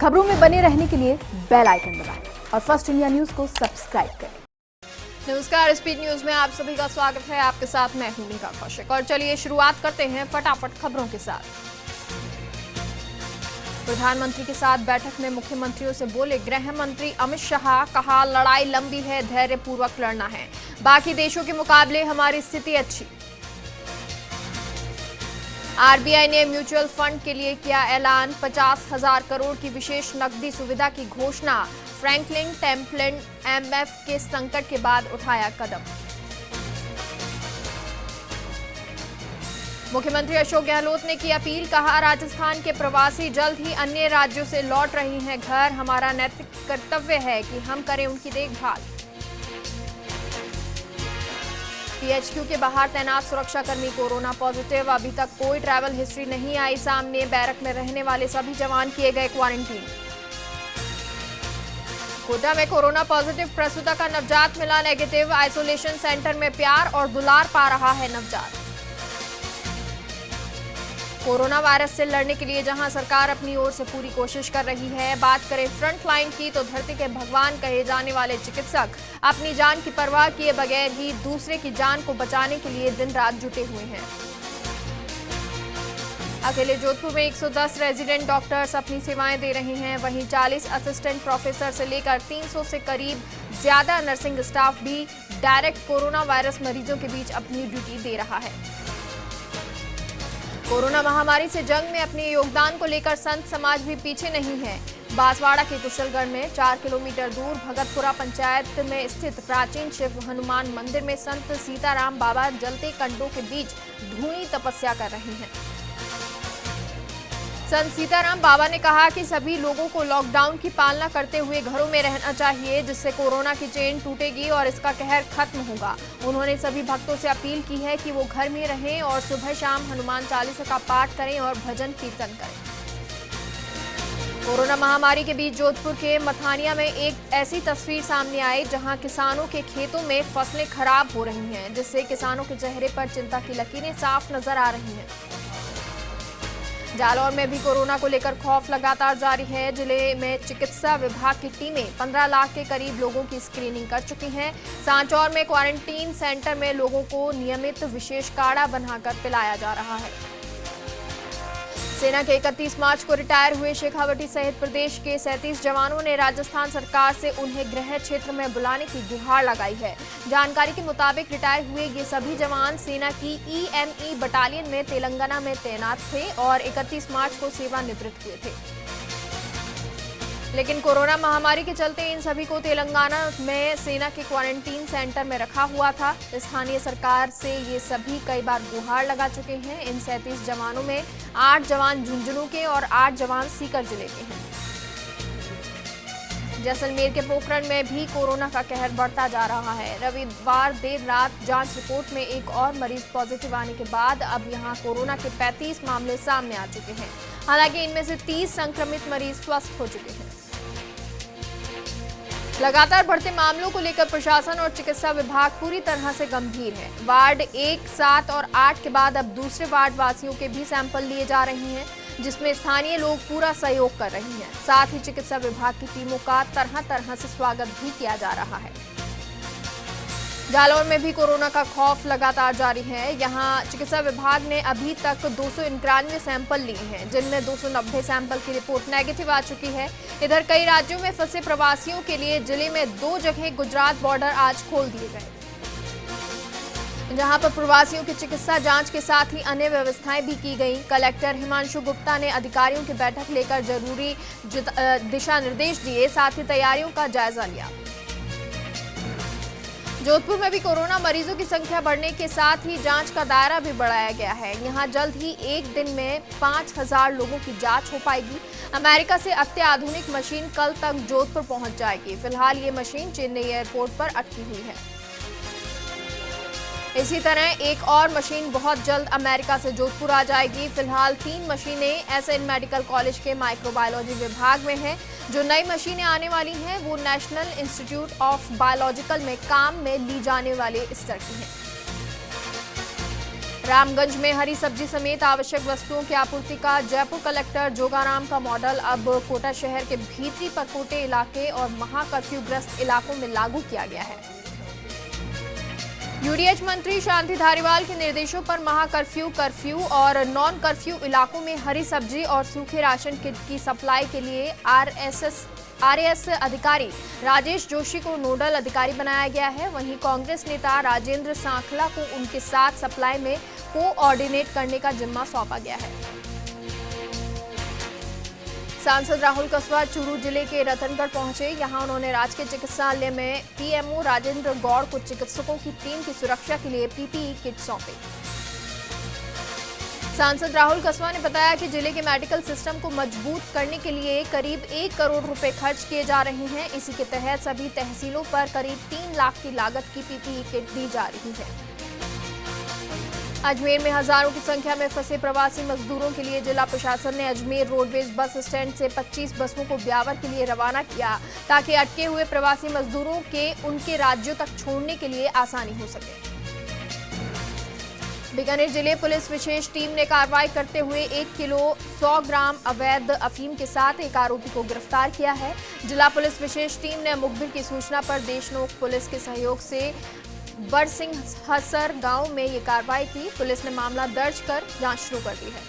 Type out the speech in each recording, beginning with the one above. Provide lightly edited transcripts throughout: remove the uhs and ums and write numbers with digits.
खबरों में बने रहने के लिए बेल आइकन दबाएं और फर्स्ट इंडिया न्यूज को सब्सक्राइब करें। नमस्कार, स्पीड न्यूज में आप सभी का स्वागत है। आपके साथ मैं हूं मीका कौशिक और चलिए शुरुआत करते हैं फटाफट खबरों के साथ। प्रधानमंत्री के साथ बैठक में मुख्यमंत्रियों से बोले गृह मंत्री अमित शाह, कहा लड़ाई लंबी है, धैर्यपूर्वक लड़ना है, बाकी देशों के मुकाबले हमारी स्थिति अच्छी। आरबीआई ने म्यूचुअल फंड के लिए किया ऐलान, 50,000 करोड़ की विशेष नकदी सुविधा की घोषणा। फ्रैंकलिन टेम्पलेट एमएफ के संकट के बाद उठाया कदम। मुख्यमंत्री अशोक गहलोत ने की अपील, कहा राजस्थान के प्रवासी जल्द ही अन्य राज्यों से लौट रहे हैं घर, हमारा नैतिक कर्तव्य है कि हम करें उनकी देखभाल। पीएचक्यू के बाहर तैनात सुरक्षाकर्मी कोरोना पॉजिटिव, अभी तक कोई ट्रैवल हिस्ट्री नहीं आई सामने। बैरक में रहने वाले सभी जवान किए गए क्वारंटीन। कोटा में कोरोना पॉजिटिव प्रसूता का नवजात मिला नेगेटिव, आइसोलेशन सेंटर में प्यार और दुलार पा रहा है नवजात। कोरोना वायरस से लड़ने के लिए जहां सरकार अपनी ओर से पूरी कोशिश कर रही है, बात करें फ्रंट लाइन की तो धरती के भगवान कहे जाने वाले चिकित्सक अपनी जान की परवाह किए बगैर ही दूसरे की जान को बचाने के लिए दिन रात जुटे हुए हैं। अकेले जोधपुर में 110 रेजिडेंट डॉक्टर्स अपनी सेवाएं दे रहे हैं, वहीं 40 असिस्टेंट प्रोफेसर से लेकर 300 से करीब ज्यादा नर्सिंग स्टाफ भी डायरेक्ट कोरोना वायरस मरीजों के बीच अपनी ड्यूटी दे रहा है। कोरोना महामारी से जंग में अपने योगदान को लेकर संत समाज भी पीछे नहीं है। बांसवाड़ा के कुशलगढ़ में 4 किलोमीटर दूर भगतपुरा पंचायत में स्थित प्राचीन शिव हनुमान मंदिर में संत सीताराम बाबा जलते कंडों के बीच धूनी तपस्या कर रहे हैं। संत सीताराम बाबा ने कहा कि सभी लोगों को लॉकडाउन की पालना करते हुए घरों में रहना चाहिए, जिससे कोरोना की चेन टूटेगी और इसका कहर खत्म होगा। उन्होंने सभी भक्तों से अपील की है कि वो घर में रहें और सुबह शाम हनुमान चालीसा का पाठ करें और भजन कीर्तन करें। कोरोना महामारी के बीच जोधपुर के मथानिया में एक ऐसी तस्वीर सामने आई जहां किसानों के खेतों में फसलें खराब हो रही हैं, जिससे किसानों के चेहरे पर चिंता की लकीरें साफ नजर आ रही हैं। जालौर में भी कोरोना को लेकर खौफ लगातार जारी है। जिले में चिकित्सा विभाग की टीमें 15 लाख के करीब लोगों की स्क्रीनिंग कर चुकी हैं। सांचौर में क्वारंटीन सेंटर में लोगों को नियमित विशेष काढ़ा बनाकर पिलाया जा रहा है। सेना के 31 मार्च को रिटायर हुए शेखावटी सहित प्रदेश के 37 जवानों ने राजस्थान सरकार से उन्हें गृह क्षेत्र में बुलाने की गुहार लगाई है। जानकारी के मुताबिक रिटायर हुए ये सभी जवान सेना की ईएमई बटालियन में तेलंगाना में तैनात थे और 31 मार्च को सेवानिवृत्त हुए थे। लेकिन कोरोना महामारी के चलते इन सभी को तेलंगाना में सेना के क्वारंटीन सेंटर में रखा हुआ था। स्थानीय सरकार से ये सभी कई बार गुहार लगा चुके हैं। इन 37 जवानों में 8 जवान झुंझुनू के और 8 जवान सीकर जिले के हैं। जैसलमेर के पोखरण में भी कोरोना का कहर बढ़ता जा रहा है। रविवार देर रात जांच रिपोर्ट में एक और मरीज पॉजिटिव आने के बाद अब यहां कोरोना के 35 मामले सामने आ चुके हैं। हालांकि इनमें से 30 संक्रमित मरीज स्वस्थ हो चुके हैं। लगातार बढ़ते मामलों को लेकर प्रशासन और चिकित्सा विभाग पूरी तरह से गंभीर है। वार्ड 1, 7 और 8 के बाद अब दूसरे वार्ड वासियों के भी सैंपल लिए जा रहे हैं, जिसमें स्थानीय लोग पूरा सहयोग कर रहे हैं। साथ ही चिकित्सा विभाग की टीमों का तरह तरह से स्वागत भी किया जा रहा है। जालौर में भी कोरोना का खौफ लगातार जारी है। यहां चिकित्सा विभाग ने अभी तक 291 सैंपल लिए हैं, जिनमें 290 सैंपल की रिपोर्ट नेगेटिव आ चुकी है। इधर कई राज्यों में फंसे प्रवासियों के लिए जिले में 2 जगह गुजरात बॉर्डर आज खोल दिए गए, जहां पर प्रवासियों की चिकित्सा जांच के साथ ही अन्य व्यवस्थाएं भी की गई। कलेक्टर हिमांशु गुप्ता ने अधिकारियों की बैठक लेकर जरूरी दिशा निर्देश दिए, साथ ही तैयारियों का जायजा लिया। जोधपुर में भी कोरोना मरीजों की संख्या बढ़ने के साथ ही जांच का दायरा भी बढ़ाया गया है। यहां जल्द ही एक दिन में 5000 लोगों की जांच हो पाएगी। अमेरिका से अत्याधुनिक मशीन कल तक जोधपुर पहुंच जाएगी। फिलहाल ये मशीन चेन्नई एयरपोर्ट पर अटकी हुई है। इसी तरह एक और मशीन बहुत जल्द अमेरिका से जोधपुर आ जाएगी। फिलहाल 3 मशीनें एसएन मेडिकल कॉलेज के माइक्रोबायोलॉजी विभाग में हैं। जो नई मशीनें आने वाली हैं वो नेशनल इंस्टीट्यूट ऑफ बायोलॉजिकल में काम में ली जाने वाले स्तर की हैं। रामगंज में हरी सब्जी समेत आवश्यक वस्तुओं की आपूर्ति का जयपुर कलेक्टर जोगाराम का मॉडल अब कोटा शहर के भीतरी परकोटे इलाके और महाकर्फ्यूग्रस्त इलाकों में लागू किया गया है। यूडीएच मंत्री शांति धारीवाल के निर्देशों पर कर्फ्यू और नॉन कर्फ्यू इलाकों में हरी सब्जी और सूखे राशन किट की सप्लाई के लिए आरएएस अधिकारी राजेश जोशी को नोडल अधिकारी बनाया गया है। वहीं कांग्रेस नेता राजेंद्र सांखला को उनके साथ सप्लाई में कोऑर्डिनेट करने का जिम्मा सौंपा गया है। सांसद राहुल कसवा चूरू जिले के रतनगढ़ पहुंचे। यहां उन्होंने राजकीय चिकित्सालय में पीएमओ राजेंद्र गौड़ को चिकित्सकों की टीम की सुरक्षा के लिए पीपीई किट सौंपी। सांसद राहुल कसवा ने बताया कि जिले के मेडिकल सिस्टम को मजबूत करने के लिए करीब 1 करोड़ रुपए खर्च किए जा रहे हैं। इसी के तहत सभी तहसीलों पर करीब 3 लाख की लागत की पीपीई किट दी जा रही है। अजमेर में हजारों की संख्या में फंसे प्रवासी मजदूरों के लिए जिला प्रशासन ने अजमेर रोडवेज बस स्टैंड से 25 बसों को ब्यावर के लिए रवाना किया, ताकि अटके हुए प्रवासी मजदूरों के उनके राज्यों तक छोड़ने के लिए आसानी हो सके। बीकानेर जिले पुलिस विशेष टीम ने कार्रवाई करते हुए 1 किलो 100 ग्राम अवैध अफीम के साथ एक आरोपी को गिरफ्तार किया है। जिला पुलिस विशेष टीम ने मुखबिर की सूचना पर देशनोक पुलिस के सहयोग से बड़सिंह हसर गांव में ये कार्रवाई की। पुलिस ने मामला दर्ज कर जांच शुरू कर दी है।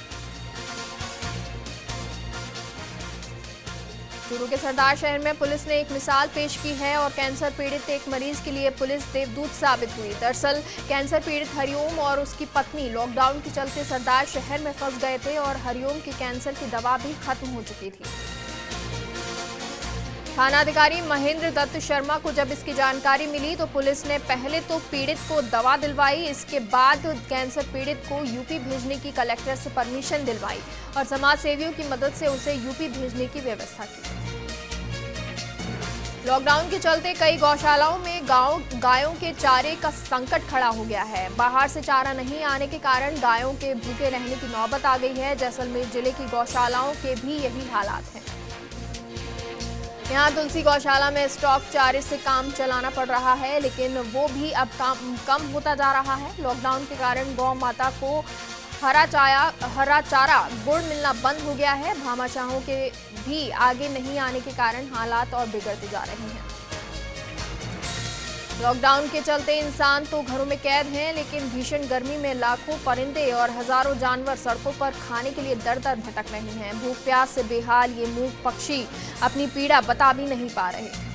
चूरू के सरदार शहर में पुलिस ने एक मिसाल पेश की है और कैंसर पीड़ित एक मरीज के लिए पुलिस देवदूत साबित हुई। दरअसल कैंसर पीड़ित हरिओम और उसकी पत्नी लॉकडाउन के चलते सरदार शहर में फंस गए थे और हरिओम की कैंसर की दवा भी खत्म हो चुकी थी। थानाधिकारी महेंद्र दत्त शर्मा को जब इसकी जानकारी मिली तो पुलिस ने पहले तो पीड़ित को दवा दिलवाई, इसके बाद कैंसर पीड़ित को यूपी भेजने की कलेक्टर से परमिशन दिलवाई और समाज सेवियों की मदद से उसे यूपी भेजने की व्यवस्था की। लॉकडाउन के चलते कई गौशालाओं में गायों के चारे का संकट खड़ा हो गया है। बाहर से चारा नहीं आने के कारण गायों के भूखे रहने की नौबत आ गई है। जैसलमेर जिले की गौशालाओं के भी यही हालात हैं। यहाँ तुलसी गौशाला में स्टॉक चारे से काम चलाना पड़ रहा है, लेकिन वो भी अब कम होता जा रहा है। लॉकडाउन के कारण गौ माता को हरा चारा गुड़ मिलना बंद हो गया है। भामाशाहों के भी आगे नहीं आने के कारण हालात और बिगड़ते जा रहे हैं। लॉकडाउन के चलते इंसान तो घरों में कैद हैं, लेकिन भीषण गर्मी में लाखों परिंदे और हजारों जानवर सड़कों पर खाने के लिए दर-दर भटक रहे हैं। भूख प्यास से बेहाल ये मूक पक्षी अपनी पीड़ा बता भी नहीं पा रहे।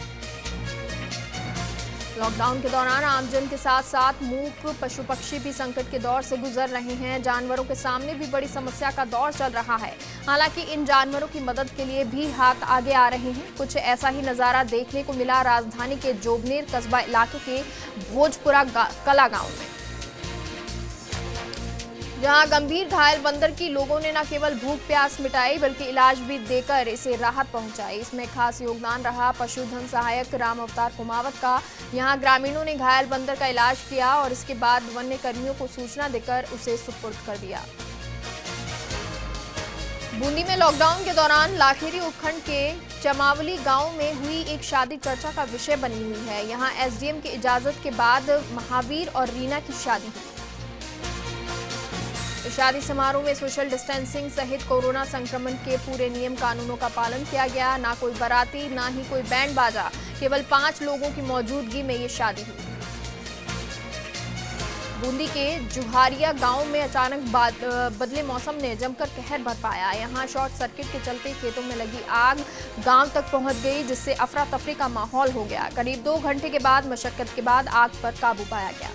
लॉकडाउन के दौरान आमजन के साथ साथ मूक पशु पक्षी भी संकट के दौर से गुजर रहे हैं। जानवरों के सामने भी बड़ी समस्या का दौर चल रहा है। हालांकि इन जानवरों की मदद के लिए भी हाथ आगे आ रहे हैं। कुछ ऐसा ही नजारा देखने को मिला राजधानी के जोबनेर कस्बा इलाके के भोजपुरा कला गांव में, जहां गंभीर घायल बंदर की लोगों ने न केवल भूख प्यास मिटाई बल्कि इलाज भी देकर इसे राहत पहुंचाई। इसमें खास योगदान रहा पशुधन सहायक राम अवतार कुमावत का। यहां ग्रामीणों ने घायल बंदर का इलाज किया और इसके बाद वन्य कर्मियों को सूचना देकर उसे सुपुर्द कर दिया। बूंदी में लॉकडाउन के दौरान लाखेरी उपखंड के चमावली गांव में हुई एक शादी चर्चा का विषय बनी हुई है। यहां एसडीएम की इजाजत के बाद महावीर और रीना की शादी हुई। शादी समारोह में सोशल डिस्टेंसिंग सहित कोरोना संक्रमण के पूरे नियम कानूनों का पालन किया गया। ना कोई बाराती, ना ही कोई बैंड बाजा, केवल 5 लोगों की मौजूदगी में ये शादी हुई। बूंदी के जुहारिया गांव में अचानक बदले मौसम ने जमकर कहर बरपाया। यहां शॉर्ट सर्किट के चलते खेतों में लगी आग गांव तक पहुंच गई, जिससे अफरा तफरी का माहौल हो गया। करीब 2 घंटे के बाद मशक्कत के बाद आग पर काबू पाया गया।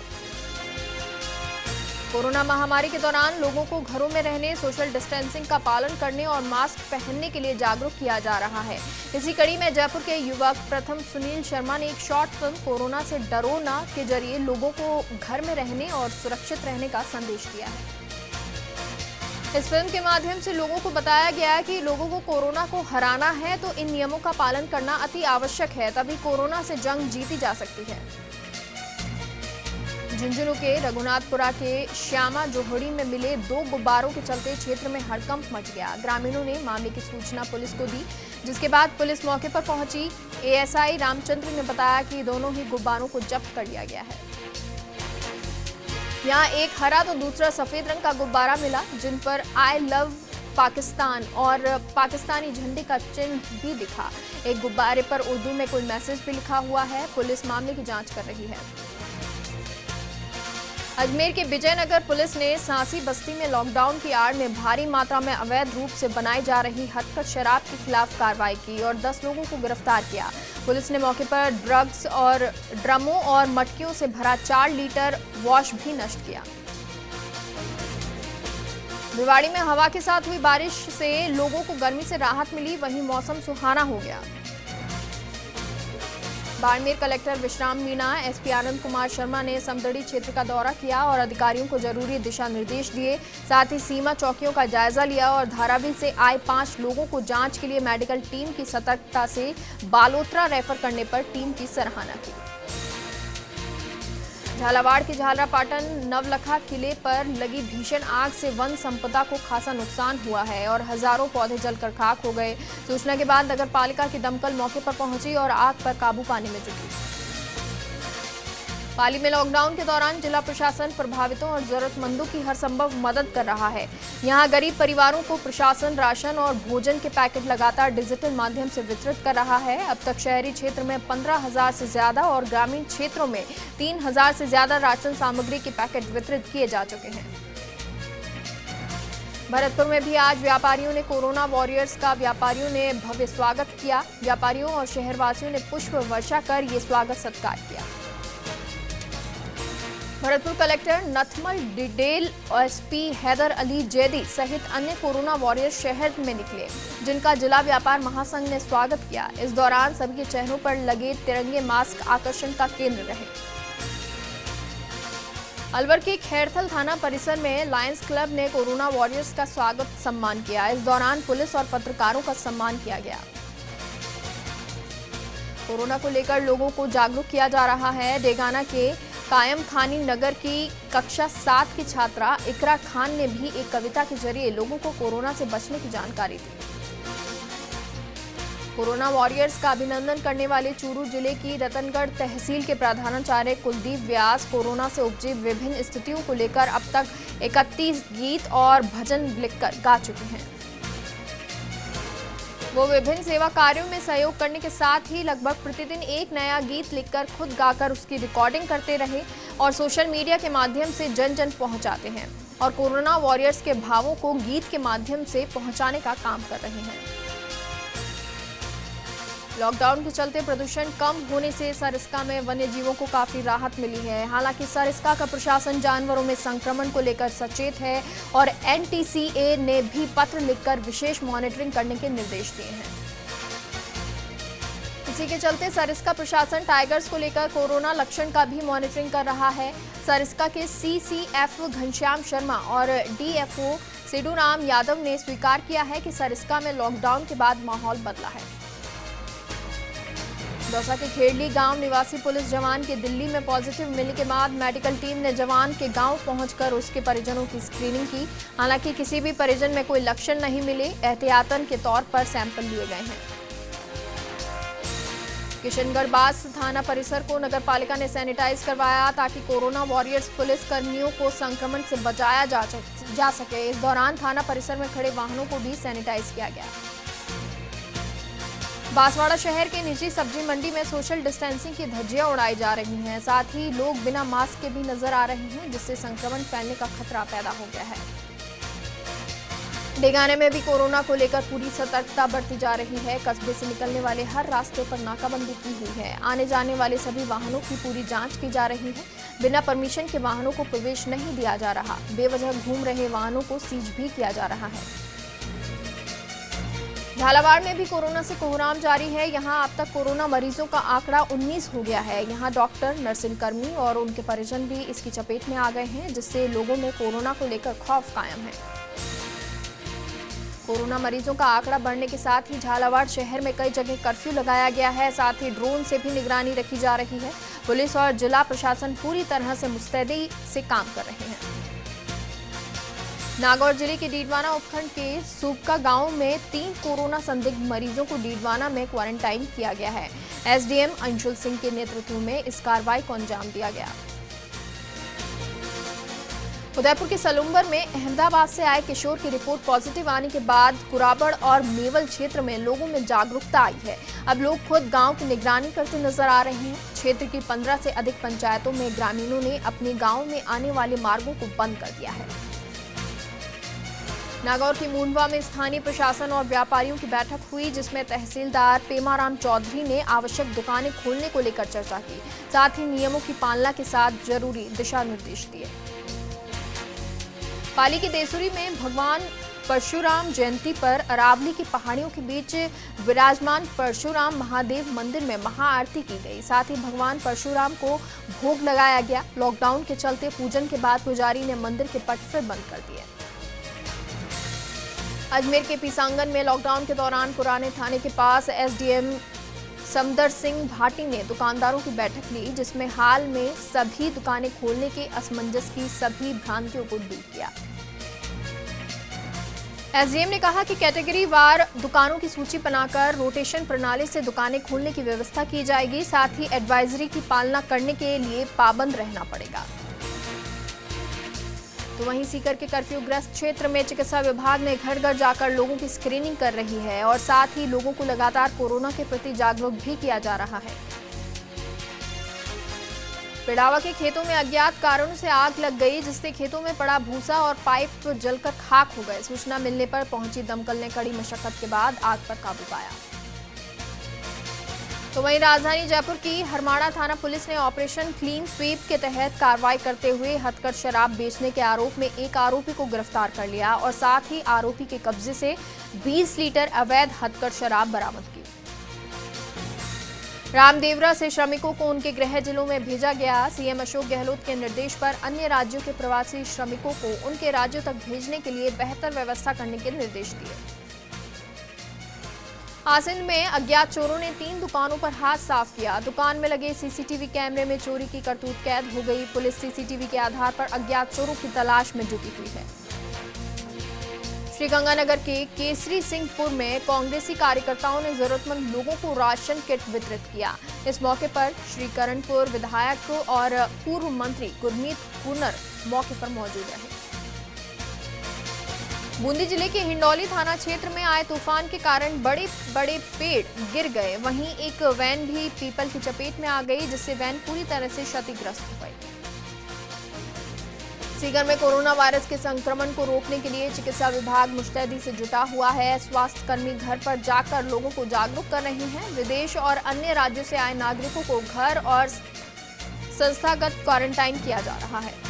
कोरोना महामारी के दौरान लोगों को घरों में रहने, सोशल डिस्टेंसिंग का पालन करने और मास्क पहनने के लिए जागरूक किया जा रहा है। इसी कड़ी में जयपुर के युवक प्रथम सुनील शर्मा ने एक शॉर्ट फिल्म कोरोना से डरो ना के जरिए लोगों को घर में रहने और सुरक्षित रहने का संदेश दिया है। इस फिल्म के माध्यम से लोगों को बताया गया कि लोगों को कोरोना को हराना है तो इन नियमों का पालन करना अति आवश्यक है, तभी कोरोना से जंग जीती जा सकती है। झुंझुनू के रघुनाथपुरा के श्यामा जोहड़ी में मिले 2 गुब्बारों के चलते क्षेत्र में हड़कंप मच गया। ग्रामीणों ने मामले की सूचना पुलिस को दी, जिसके बाद पुलिस मौके पर पहुंची। एएसआई रामचंद्र ने बताया कि दोनों ही गुब्बारों को जब्त कर लिया गया है। यहाँ एक हरा तो दूसरा सफेद रंग का गुब्बारा मिला, जिन पर आई लव पाकिस्तान और पाकिस्तानी झंडे का चिन्ह भी दिखा। एक गुब्बारे पर उर्दू में कोई मैसेज भी लिखा हुआ है। पुलिस मामले की जांच कर रही है। अजमेर के विजयनगर पुलिस ने सांसी बस्ती में लॉकडाउन की आड़ में भारी मात्रा में अवैध रूप से बनाई जा रही हथकढ़ शराब के खिलाफ कार्रवाई की और 10 लोगों को गिरफ्तार किया। पुलिस ने मौके पर ड्रग्स और ड्रमों और मटकियों से भरा 4 लीटर वॉश भी नष्ट किया। भिवाड़ी में हवा के साथ हुई बारिश से लोगों को गर्मी से राहत मिली, वहीं मौसम सुहाना हो गया। बाड़मेर कलेक्टर विश्राम मीणा, एसपी आनंद कुमार शर्मा ने समदड़ी क्षेत्र का दौरा किया और अधिकारियों को जरूरी दिशा निर्देश दिए। साथ ही सीमा चौकियों का जायजा लिया और धारावी से आए 5 लोगों को जांच के लिए मेडिकल टीम की सतर्कता से बालोतरा रेफर करने पर टीम की सराहना की। झालावाड़ के झालरापाटन नवलखा किले पर लगी भीषण आग से वन संपदा को खासा नुकसान हुआ है और हजारों पौधे जलकर खाक हो गए। सूचना के बाद नगर पालिका की दमकल मौके पर पहुंची और आग पर काबू पाने में जुटी। पाली में लॉकडाउन के दौरान जिला प्रशासन प्रभावितों और जरूरतमंदों की हर संभव मदद कर रहा है। यहां गरीब परिवारों को प्रशासन राशन और भोजन के पैकेट लगातार डिजिटल माध्यम से वितरित कर रहा है। अब तक शहरी क्षेत्र में 15,000 से ज्यादा और ग्रामीण क्षेत्रों में 3,000 से ज्यादा राशन सामग्री के पैकेट वितरित किए जा चुके हैं। भरतपुर में भी आज व्यापारियों ने कोरोना वॉरियर्स का व्यापारियों ने भव्य स्वागत किया। व्यापारियों और शहरवासियों ने पुष्प वर्षा कर ये स्वागत सत्कार किया। भरतपुर कलेक्टर नथमल डिडेल और एसपी हैदर अली जैदी सहित अन्य कोरोना वॉरियर्स शहर में निकले, जिनका जिला व्यापार महासंघ ने स्वागत किया। इस दौरान सभी के चेहरों पर लगे तिरंगे मास्क आकर्षण का केंद्र रहे। अलवर के खैरथल थाना परिसर में लायंस क्लब ने कोरोना वॉरियर्स का स्वागत सम्मान किया। इस दौरान पुलिस और पत्रकारों का सम्मान किया गया। कोरोना को लेकर लोगों को जागरूक किया जा रहा है। डेगाना के कायम खानी नगर की कक्षा 7 की छात्रा इकरा खान ने भी एक कविता के जरिए लोगों को कोरोना से बचने की जानकारी दी। कोरोना वॉरियर्स का अभिनंदन करने वाले चूरू जिले की रतनगढ़ तहसील के प्रधानाचार्य कुलदीप व्यास कोरोना से उपजी विभिन्न स्थितियों को लेकर अब तक 31 गीत और भजन लिखकर गा चुके हैं। वो विभिन्न सेवा कार्यों में सहयोग करने के साथ ही लगभग प्रतिदिन एक नया गीत लिखकर खुद गाकर उसकी रिकॉर्डिंग करते रहे और सोशल मीडिया के माध्यम से जन जन पहुंचाते हैं और कोरोना वॉरियर्स के भावों को गीत के माध्यम से पहुंचाने का काम कर रहे हैं। लॉकडाउन के चलते प्रदूषण कम होने से सरिस्का में वन्य जीवों को काफी राहत मिली है। हालांकि सरिस्का का प्रशासन जानवरों में संक्रमण को लेकर सचेत है और एनटीसीए ने भी पत्र लिखकर विशेष मॉनिटरिंग करने के निर्देश दिए हैं। इसी के चलते सरिस्का प्रशासन टाइगर्स को लेकर कोरोना लक्षण का भी मॉनिटरिंग कर रहा है। सरिस्का के सीसीएफ घनश्याम शर्मा और डीएफओ सिडूराम यादव ने स्वीकार किया है कि सरिस्का में लॉकडाउन के बाद माहौल बदला है। दौसा के खेड़ली गांव निवासी पुलिस जवान के दिल्ली में पॉजिटिव मिलने के बाद मेडिकल टीम ने जवान के गांव पहुंचकर उसके परिजनों की स्क्रीनिंग की। हालांकि किसी भी परिजन में कोई लक्षण नहीं मिले। एहतियातन के तौर पर सैंपल लिए गए हैं। किशनगढ़ बास थाना परिसर को नगर पालिका ने सैनिटाइज करवाया ताकि कोरोना वॉरियर्स पुलिस कर्मियों को संक्रमण से बचाया जा सके। इस दौरान थाना परिसर में खड़े वाहनों को भी सैनिटाइज किया गया। बांसवाड़ा शहर के निजी सब्जी मंडी में सोशल डिस्टेंसिंग की धज्जियां उड़ाई जा रही हैं। साथ ही लोग बिना मास्क के भी नजर आ रहे हैं, जिससे संक्रमण फैलने का खतरा पैदा हो गया है। डेगाने में भी कोरोना को लेकर पूरी सतर्कता बरती जा रही है। कस्बे से निकलने वाले हर रास्ते पर नाकाबंदी की हुई है। आने जाने वाले सभी वाहनों की पूरी जांच की जा रही है। बिना परमिशन के वाहनों को प्रवेश नहीं दिया जा रहा। बेवजह घूम रहे वाहनों को सीज भी किया जा रहा है। झालावाड़ में भी कोरोना से कोहराम जारी है। यहां अब तक कोरोना मरीजों का आंकड़ा 19 हो गया है। यहां डॉक्टर, नर्सिंग कर्मी और उनके परिजन भी इसकी चपेट में आ गए हैं, जिससे लोगों में कोरोना को लेकर खौफ कायम है। कोरोना मरीजों का आंकड़ा बढ़ने के साथ ही झालावाड़ शहर में कई जगह कर्फ्यू लगाया गया है। साथ ही ड्रोन से भी निगरानी रखी जा रही है। पुलिस और जिला प्रशासन पूरी तरह से मुस्तैदी से काम कर रहे हैं। नागौर जिले के डीडवाना उपखंड के सूबका गांव में 3 कोरोना संदिग्ध मरीजों को डीडवाना में क्वारंटाइन किया गया है। एसडीएम अंशुल सिंह के नेतृत्व में इस कार्रवाई को अंजाम दिया गया। उदयपुर के सलुम्बर में अहमदाबाद से आए किशोर की रिपोर्ट पॉजिटिव आने के बाद कुराबड़ और मेवल क्षेत्र में लोगों में जागरूकता आई है। अब लोग खुद गांव की निगरानी करते नजर आ रहे हैं। क्षेत्र की 15 से अधिक पंचायतों में ग्रामीणों ने अपने गांव में आने वाले मार्गों को बंद कर दिया है। नागौर के मुंडवा में स्थानीय प्रशासन और व्यापारियों की बैठक हुई, जिसमें तहसीलदार पेमाराम चौधरी ने आवश्यक दुकानें खोलने को लेकर चर्चा की, साथ ही नियमों की पालना के साथ जरूरी दिशा निर्देश दिए। पाली के देसुरी में भगवान परशुराम जयंती पर अरावली की पहाड़ियों के बीच विराजमान परशुराम महादेव मंदिर में महाआरती की गई, साथ ही भगवान परशुराम को भोग लगाया गया। लॉकडाउन के चलते पूजन के बाद पुजारी ने मंदिर के पट फिर बंद कर दिए। अजमेर के पीसांगन में लॉकडाउन के दौरान पुराने थाने के पास एसडीएम समदर सिंह भाटी ने दुकानदारों की बैठक ली, जिसमें हाल में सभी दुकानें खोलने के असमंजस की सभी भ्रांतियों को दूर किया। एसडीएम ने कहा कि कैटेगरी वार दुकानों की सूची बनाकर रोटेशन प्रणाली से दुकानें खोलने की व्यवस्था की जाएगी, साथ ही एडवाइजरी की पालना करने के लिए पाबंद रहना पड़ेगा। तो वहीं सीकर के कर्फ्यूग्रस्त क्षेत्र में चिकित्सा विभाग ने घर घर जाकर लोगों की स्क्रीनिंग कर रही है और साथ ही लोगों को लगातार कोरोना के प्रति जागरूक भी किया जा रहा है। पिड़ावा के खेतों में अज्ञात कारणों से आग लग गई, जिससे खेतों में पड़ा भूसा और पाइप जलकर खाक हो गए। सूचना मिलने पर पहुंची दमकल ने कड़ी मशक्कत के बाद आग पर काबू पाया। तो वहीं राजधानी जयपुर की हरमाड़ा थाना पुलिस ने ऑपरेशन क्लीन स्वीप के तहत कार्रवाई करते हुए हथकढ़ शराब बेचने के आरोप में एक आरोपी को गिरफ्तार कर लिया और साथ ही आरोपी के कब्जे से 20 लीटर अवैध हथकढ़ शराब बरामद की। रामदेवरा से श्रमिकों को उनके गृह जिलों में भेजा गया। सीएम अशोक गहलोत के निर्देश पर अन्य राज्यों के प्रवासी श्रमिकों को उनके राज्यों तक भेजने के लिए बेहतर व्यवस्था करने के निर्देश दिए। आसिंद में अज्ञात चोरों ने 3 दुकानों पर हाथ साफ किया। दुकान में लगे सीसीटीवी कैमरे में चोरी की करतूत कैद हो गई। पुलिस सीसीटीवी के आधार पर अज्ञात चोरों की तलाश में जुटी हुई है। श्रीगंगानगर के केसरी सिंहपुर में कांग्रेसी कार्यकर्ताओं ने जरूरतमंद लोगों को राशन किट वितरित किया। इस मौके पर श्रीकरणपुर विधायक और पूर्व मंत्री गुरमीत कुनर मौके पर मौजूद रहे। बूंदी जिले के हिंडौली थाना क्षेत्र में आए तूफान के कारण बड़े बड़े पेड़ गिर गए। वहीं एक वैन भी पीपल की चपेट में आ गई, जिससे वैन पूरी तरह से क्षतिग्रस्त हो गई। सीकर में कोरोना वायरस के संक्रमण को रोकने के लिए चिकित्सा विभाग मुस्तैदी से जुटा हुआ है। स्वास्थ्य कर्मी घर पर जाकर लोगों को जागरूक कर रहे हैं। विदेश और अन्य राज्यों से आए नागरिकों को घर और संस्थागत क्वारंटाइन किया जा रहा है।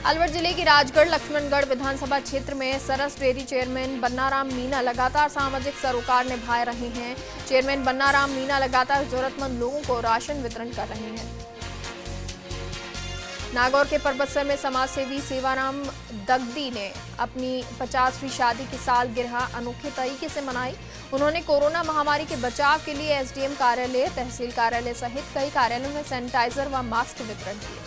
अलवर जिले की राजगढ़ लक्ष्मणगढ़ विधानसभा क्षेत्र में सरस डेयरी चेयरमैन बन्नाराम मीणा लगातार सामाजिक सरोकार निभा रहे हैं। चेयरमैन बन्नाराम मीणा लगातार जरूरतमंद लोगों को राशन वितरण कर रहे हैं। नागौर के परबतसर में समाजसेवी सेवाराम दगदी ने अपनी 50वीं शादी की सालगिरह अनोखे तरीके से मनाई। उन्होंने कोरोना महामारी के बचाव के लिए एसडीएम कार्यालय, तहसील कार्यालय सहित कई कार्यालयों में सैनिटाइजर व मास्क वितरण किए।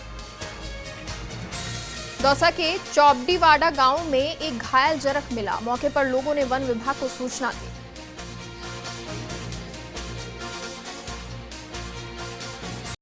दौसा के चौबडीवाड़ा गांव में एक घायल जरख मिला। मौके पर लोगों ने वन विभाग को सूचना दी।